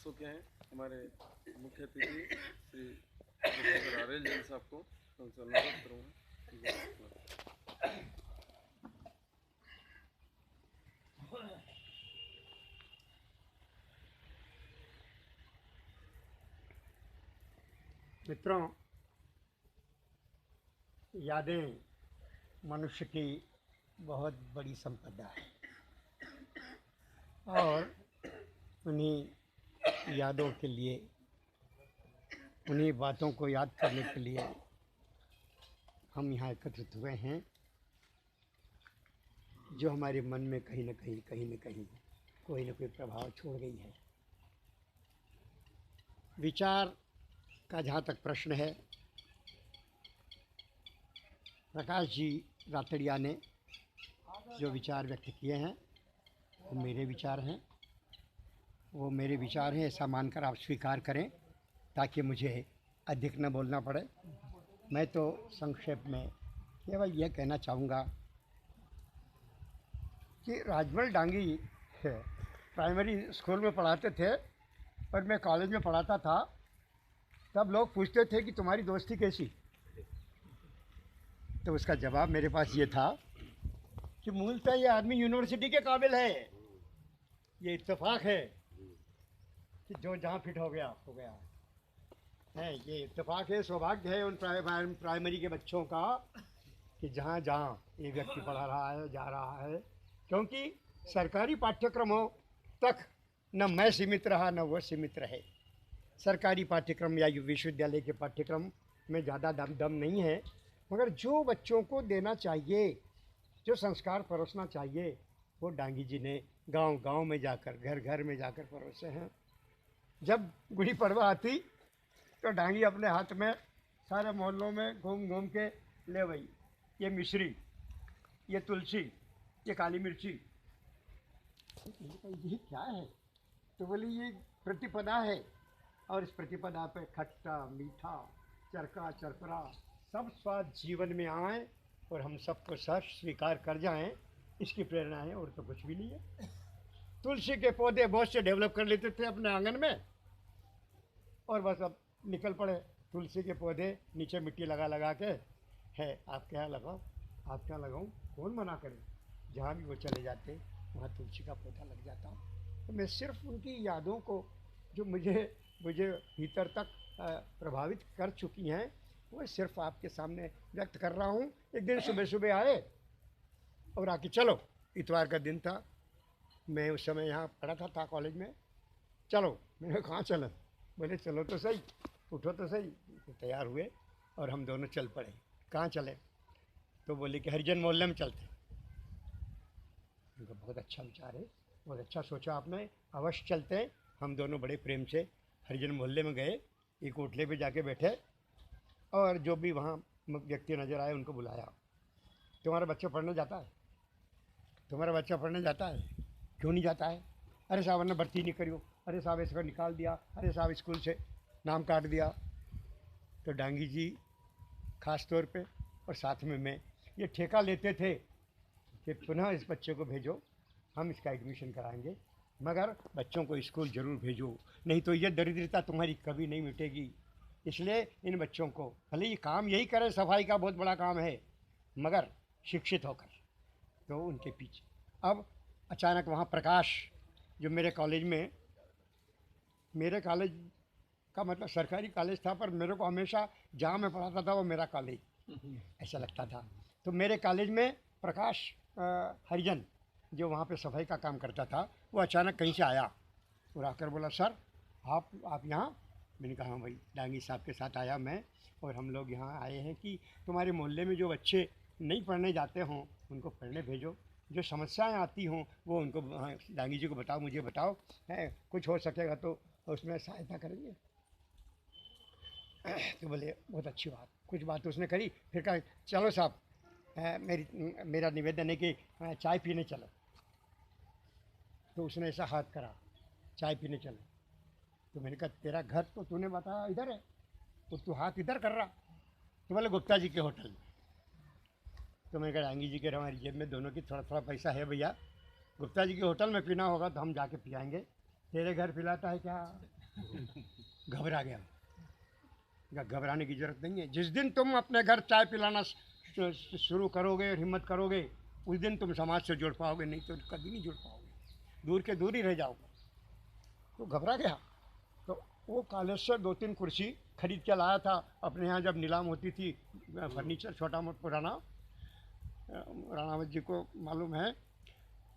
चुके हैं। हमारे मुख्य अतिथि Shri professor R L Jain साहब को उनसे अनुरोध करूँगा। मित्रों, यादें मनुष्य की बहुत बड़ी संपदा है और उन्हीं यादों के लिए, उन्हीं बातों को याद करने के लिए हम यहाँ एकत्रित हुए हैं, जो हमारे मन में कहीं न कहीं कोई न कोई प्रभाव छोड़ गई है। विचार का जहाँ तक प्रश्न है, प्रकाश जी रातड़िया ने जो विचार व्यक्त किए हैं वो मेरे विचार हैं। वो मेरे विचार हैं ऐसा मानकर आप स्वीकार करें ताकि मुझे अधिक न बोलना पड़े। मैं तो संक्षेप में केवल यह कहना चाहूँगा कि राजमल डांगी प्राइमरी स्कूल में पढ़ाते थे और मैं कॉलेज में पढ़ाता था। तब लोग पूछते थे कि तुम्हारी दोस्ती कैसी, तो उसका जवाब मेरे पास ये था कि मूलतः ये आदमी यूनिवर्सिटी के काबिल है। ये इत्तेफाक है कि जो जहाँ फिट हो गया है। ये इत्तेफाक है, सौभाग्य है उन प्राइमरी के बच्चों का कि जहाँ जहाँ ये व्यक्ति पढ़ा रहा है, जा रहा है। क्योंकि सरकारी पाठ्यक्रमों तक न मैं सीमित रहा न वो सीमित रहे। सरकारी पाठ्यक्रम या विश्वविद्यालय के पाठ्यक्रम में ज़्यादा दम नहीं है, मगर जो बच्चों को देना चाहिए, जो संस्कार परोसना चाहिए, वो डांगी जी ने गांव-गांव में जाकर, घर-घर में जाकर परोसे हैं। जब गुड़ी पड़वा आती तो डांगी अपने हाथ में सारे मोहल्लों में घूम के ले भाई, ये मिश्री, ये तुलसी, ये काली मिर्ची। ये क्या है? तो बोली ये प्रतिपदा है और इस प्रतिपदा पे खट्टा मीठा चरका चरपरा सब स्वाद जीवन में आए और हम सबको सहर्ष स्वीकार कर जाएं, इसकी प्रेरणा है और तो कुछ भी नहीं है। तुलसी के पौधे बहुत से डेवलप कर लेते थे अपने आंगन में और बस अब निकल पड़े तुलसी के पौधे नीचे मिट्टी लगा के है, आप क्या लगाओ, आप क्या लगाऊं, कौन मना करे। जहाँ भी वो चले जाते वहाँ तुलसी का पौधा लग जाता। तो मैं सिर्फ उनकी यादों को जो मुझे भीतर तक प्रभावित कर चुकी हैं, वो सिर्फ आपके सामने व्यक्त कर रहा हूँ। एक दिन सुबह सुबह आए और आके चलो, इतवार का दिन था, मैं उस समय यहाँ पढ़ा था कॉलेज में। चलो, मैंने कहाँ चलो, बोले चलो तो सही, उठो तो सही। तो तैयार हुए और हम दोनों चल पड़े। कहाँ चले? तो बोले कि हरिजन मोहल्ले में चलते। उनका बहुत अच्छा विचार है, बहुत अच्छा सोचा आपने, अवश्य चलते हैं। हम दोनों बड़े प्रेम से हरिजन मोहल्ले में गए, एक होटले पे जाके बैठे और जो भी वहाँ व्यक्ति नज़र आए उनको बुलाया। तुम्हारा बच्चा पढ़ने जाता है? तुम्हारा बच्चा पढ़ने जाता है? क्यों नहीं जाता है? अरे साहब ने भर्ती नहीं करी हो, अरे साहब इसको निकाल दिया, अरे साहब स्कूल से नाम काट दिया। तो डांगी जी खास तौर पे और साथ में मैं ये ठेका लेते थे कि पुनः इस बच्चे को भेजो, हम इसका एडमिशन कराएंगे, मगर बच्चों को स्कूल ज़रूर भेजो, नहीं तो ये दरिद्रता तुम्हारी कभी नहीं मिटेगी। इसलिए इन बच्चों को भले ये काम यही करें, सफाई का बहुत बड़ा काम है, मगर शिक्षित होकर। तो उनके पीछे अब अचानक वहाँ प्रकाश, जो मेरे कॉलेज का मतलब सरकारी कॉलेज था, पर मेरे को हमेशा जहाँ मैं पढ़ाता था वो मेरा कॉलेज ऐसा लगता था। तो मेरे कॉलेज में प्रकाश हरिजन, जो वहाँ पे सफाई का काम करता था, वो अचानक कहीं से आया और आकर बोला, सर आप यहाँ? मैंने कहा हाँ भाई, डांगी साहब के साथ आया मैं, और हम लोग यहाँ आए हैं कि तुम्हारे मोहल्ले में जो बच्चे नहीं पढ़ने जाते हों उनको पढ़ने भेजो, जो समस्याएं आती हों वो उनको डांगी जी को बताओ, मुझे बताओ, है कुछ हो सकेगा तो उसमें सहायता करेंगे। तो बोले बहुत अच्छी बात। कुछ बात उसने करी, फिर कहा चलो साहब, मेरा निवेदन है कि चाय पीने चलो। तो उसने ऐसा हाथ करा, चाय पीने चलो। तो मैंने कहा तेरा घर तो तूने बताया इधर है, तो तू हाथ इधर कर रहा। तो बोले गुप्ता जी के होटल में। तो मैंने कहा डांगी जी के हमारी जेब में दोनों की थोड़ा थोड़ा पैसा है भैया, गुप्ता जी के होटल में पीना होगा तो हम जाके पिलाएंगे, तेरे घर पिलाता है क्या? घबरा गया। घबराने की जरूरत नहीं है। जिस दिन तुम अपने घर चाय पिलाना शुरू करोगे और हिम्मत करोगे, उस दिन तुम समाज से जुड़ पाओगे, नहीं तो कभी नहीं जुड़ पाओगे, दूर के दूर ही रह जाओगे। तो घबरा गया। तो वो कॉलेज से 2-3 कुर्सी खरीद के लाया था। अपने यहाँ जब नीलाम होती थी फर्नीचर छोटा मोटा पुराना, राणावत जी को मालूम है।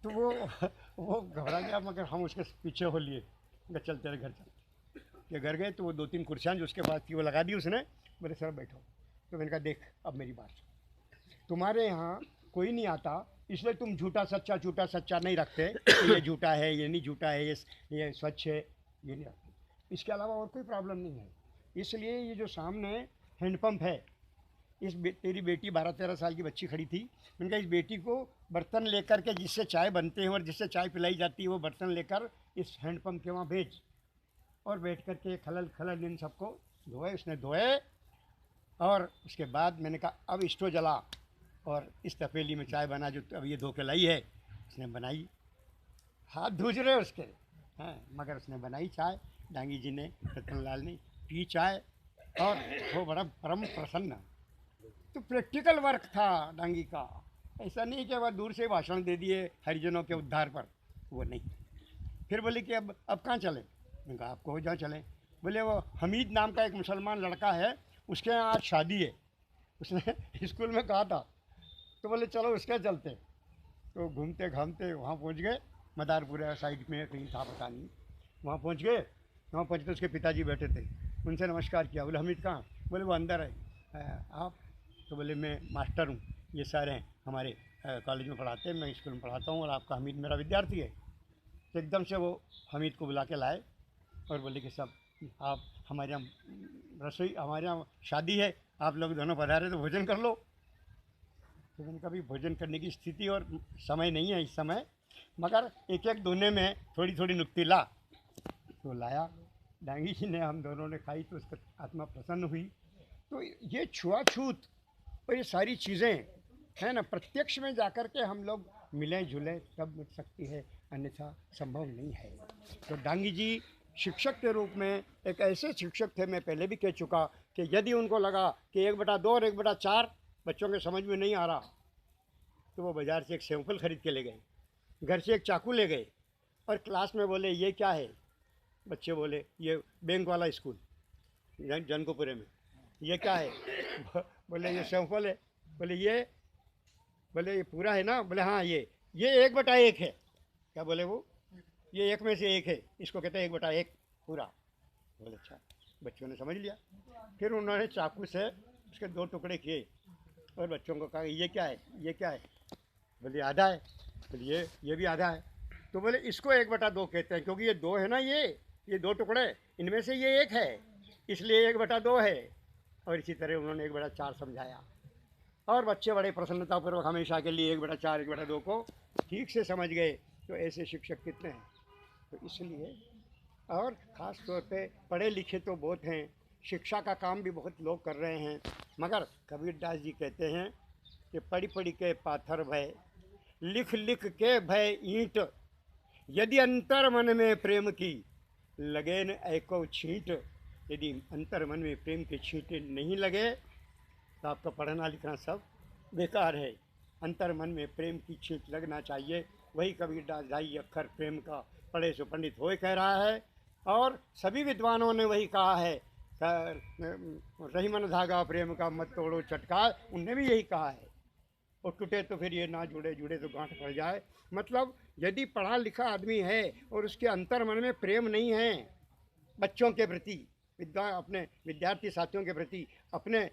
तो वो घबरा गया, मगर हम उसके पीछे हो लिए, चल तेरे घर चल के घर गए। तो वो 2-3 कुर्सियाँ जो उसके पास थी वो लगा दी उसने। बोले सर बैठो। तो मैंने कहा देख अब मेरी बात, तुम्हारे यहाँ कोई नहीं आता, इसलिए तुम झूठा सच्चा नहीं रखते। ये झूठा है, ये नहीं झूठा है, ये स्वच्छ है, ये नहीं रखते। इसके अलावा और कोई प्रॉब्लम नहीं है। इसलिए ये जो सामने हैंडपम्प है, तेरी बेटी 12-13 साल की बच्ची खड़ी थी, मैंने कहा इस बेटी को बर्तन लेकर के जिससे चाय बनते हैं और जिससे चाय पिलाई जाती है वो बर्तन लेकर इस हैंडपम्प के वहाँ भेज, और बैठ कर के खलल इन सबको धोए। उसने धोए और उसके बाद मैंने कहा अब स्टोव जला और इस तपेली में चाय बना जो अब ये धो के लाई है। उसने बनाई, हाथ धूज रहे उसके हैं, मगर उसने बनाई चाय। डांगी जी ने, रतनलाल ने पी चाय और वो बड़ा परम प्रसन्न। तो प्रैक्टिकल वर्क था डांगी का। ऐसा नहीं कि वह दूर से भाषण दे दिए हरिजनों के उद्धार पर, वो नहीं। फिर बोले कि अब कहाँ चले? मैंने कहा आपको हो जहाँ चलें। बोले वो हमीद नाम का एक मुसलमान लड़का है, उसके यहाँ आज शादी है, उसने स्कूल में कहा था। तो बोले चलो उसके चलते। तो घूमते घामते वहाँ पहुँच गए। मदारपुरा साइड में कहीं था पता नहीं, वहाँ पहुँच गए। वहाँ पहुँचते उसके पिताजी बैठे थे, उनसे नमस्कार किया। बोले हमीद कहाँ? बोले वो अंदर है। आप? तो बोले मैं मास्टर हूँ, ये सर हैं हमारे कॉलेज में पढ़ाते हैं, मैं स्कूल में पढ़ाता हूँ और आपका हमीद मेरा विद्यार्थी है। तो एकदम से वो हमीद को बुला के लाए और बोले कि सब आप हमारे यहाँ रसोई, हमारे यहाँ शादी है, आप लोग दोनों पधारे तो भोजन कर लो। तो मैंने कभी भोजन करने की स्थिति और समय नहीं है इस समय, मगर एक एक दोने में थोड़ी थोड़ी नुक्ती ला। तो लाया, डांगी जी ने, हम दोनों ने खाई तो उसका आत्मा प्रसन्न हुई। तो ये छुआछूत और ये सारी चीज़ें हैं ना, प्रत्यक्ष में जाकर के हम लोग मिलें जुलें तब मिल सकती है, अन्यथा संभव नहीं है। तो डांगी जी शिक्षक के रूप में एक ऐसे शिक्षक थे, मैं पहले भी कह चुका कि यदि उनको लगा कि 1/2 और 1/4 बच्चों के समझ में नहीं आ रहा, तो वो बाज़ार से एक सेवफल खरीद के ले गए, घर से एक चाकू ले गए और क्लास में बोले ये क्या है? बच्चे बोले ये बैंक वाला स्कूल जनकोपुरे में। ये क्या है? बोले ये सेवफल है। बोले ये पूरा है ना? बोले हाँ ये 1/1 है। क्या बोले वो? ये 1 में से 1 है, इसको कहते हैं 1/1 पूरा। बोले अच्छा, बच्चों ने समझ लिया। फिर उन्होंने चाकू से उसके 2 टुकड़े किए और बच्चों को कहा ये क्या है? ये क्या है? बोले आधा है। बोले ये भी आधा है। तो बोले इसको 1/2 कहते हैं, क्योंकि ये 2 है ना, ये 2 टुकड़े, इनमें से ये 1 है, इसलिए 1/2 है। और इसी तरह उन्होंने 1/4 समझाया और बच्चे बड़े प्रसन्नतापूर्वक हमेशा के लिए 1/4 1/2 को ठीक से समझ गए। तो ऐसे शिक्षक कितने हैं? तो इसलिए, और ख़ास तौर पे पढ़े लिखे तो बहुत हैं, शिक्षा का काम भी बहुत लोग कर रहे हैं, मगर कबीरदास जी कहते हैं कि पढ़ी पढ़ी के पाथर भय, लिख लिख के भय ईंट, यदि अंतर मन में प्रेम की लगे न एको छींट। यदि अंतर मन में प्रेम के छींटे नहीं लगे तो आपका पढ़ना लिखना सब बेकार है। अंतर मन में प्रेम की छींट लगना चाहिए। वही कबीरदास ढाई अक्षर प्रेम का पढ़े सो पंडित होए कह रहा है, और सभी विद्वानों ने वही कहा है, रही मन धागा प्रेम का मत तोड़ो चटका, उनने भी यही कहा है। और टूटे तो फिर ये ना जुड़े, जुड़े तो गांठ पड़ जाए। मतलब यदि पढ़ा लिखा आदमी है और उसके अंतर मन में प्रेम नहीं है बच्चों के प्रति, अपने विद्यार्थी साथियों के प्रति, अपने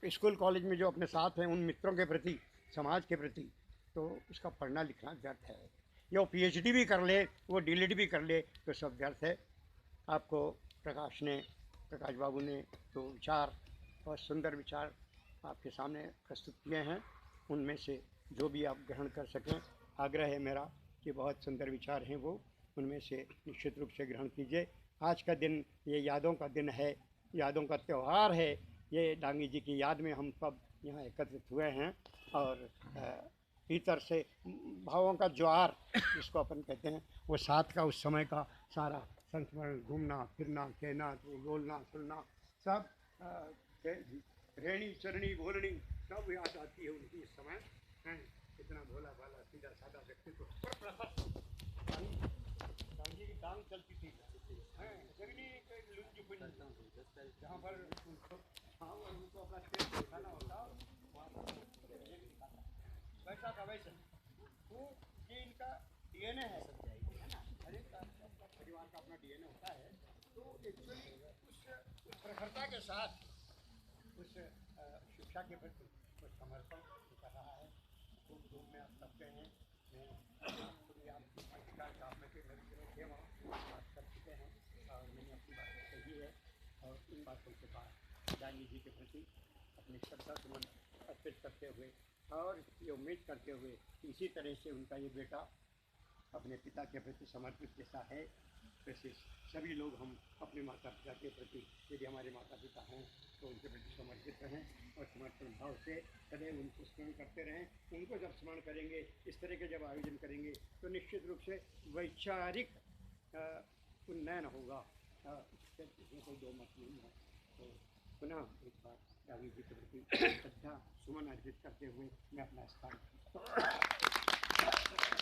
स्कूल कॉलेज में जो अपने साथ हैं उन मित्रों के प्रति, समाज के प्रति, तो उसका पढ़ना लिखना व्यर्थ है। या वो PhD भी कर ले, वो DLED भी कर ले, तो सब व्यर्थ है। आपको प्रकाश बाबू ने तो विचार और सुंदर विचार आपके सामने प्रस्तुत किए हैं, उनमें से जो भी आप ग्रहण कर सकें, आग्रह है मेरा कि बहुत सुंदर विचार हैं वो, उनमें से निश्चित रूप से ग्रहण कीजिए। आज का दिन ये यादों का दिन है, यादों का त्यौहार है। ये डांगी जी की याद में हम सब यहाँ एकत्रित हुए हैं और भीतर से भावों का ज्वार जिसको अपन कहते हैं, वो साथ का उस समय का सारा संस्मरण, घूमना फिरना, कहना बोलना सुनना सब रेणी चरणी बोलनी सब याद आती है उनकी इस समय हैं। इतना भोला भाला सीधा साधा व्यक्तित्व गांधी की टांग चलती थी हैं, जगनी के लुंज पुंज जहाँ पर उनको हाँ उनको अपना पेट दिखाना होता वैसा का वैसा वो ये इनका डीएनए है ना, हर एक परिवार का अपना डीएनए होता है। तो एक्चुअली उस प्रखरता के साथ उस शिक्षा के प्रति कुछ समर्पण कर रहा है। खूब धूम में आप सकते हैं, मैं खुद आपकी अधिकार का आप में के घर थे वहाँ बात कर चुके हैं और मैंने अपनी बात कही है। और इन बातों के बाद गांधी जी के प्रति अपनी श्रद्धा सुमन अर्पित करते हुए और ये उम्मीद करते हुए इसी तरह से उनका ये बेटा अपने पिता के प्रति समर्पित जैसा है, वैसे सभी लोग हम अपने माता पिता के प्रति, यदि हमारे माता पिता हैं तो उनके प्रति समर्पित रहें और समर्पण भाव से सदैव उनको स्मरण करते रहें। उनको जब स्मरण करेंगे, इस तरह के जब आयोजन करेंगे तो निश्चित रूप से वैचारिक उन्नयन होगा, इसमें कोई दो मत नहीं है। तो पुनः एक बार गांधी जी के प्रति श्रद्धा सुमन अर्पित करते हुए मैं अपना स्थान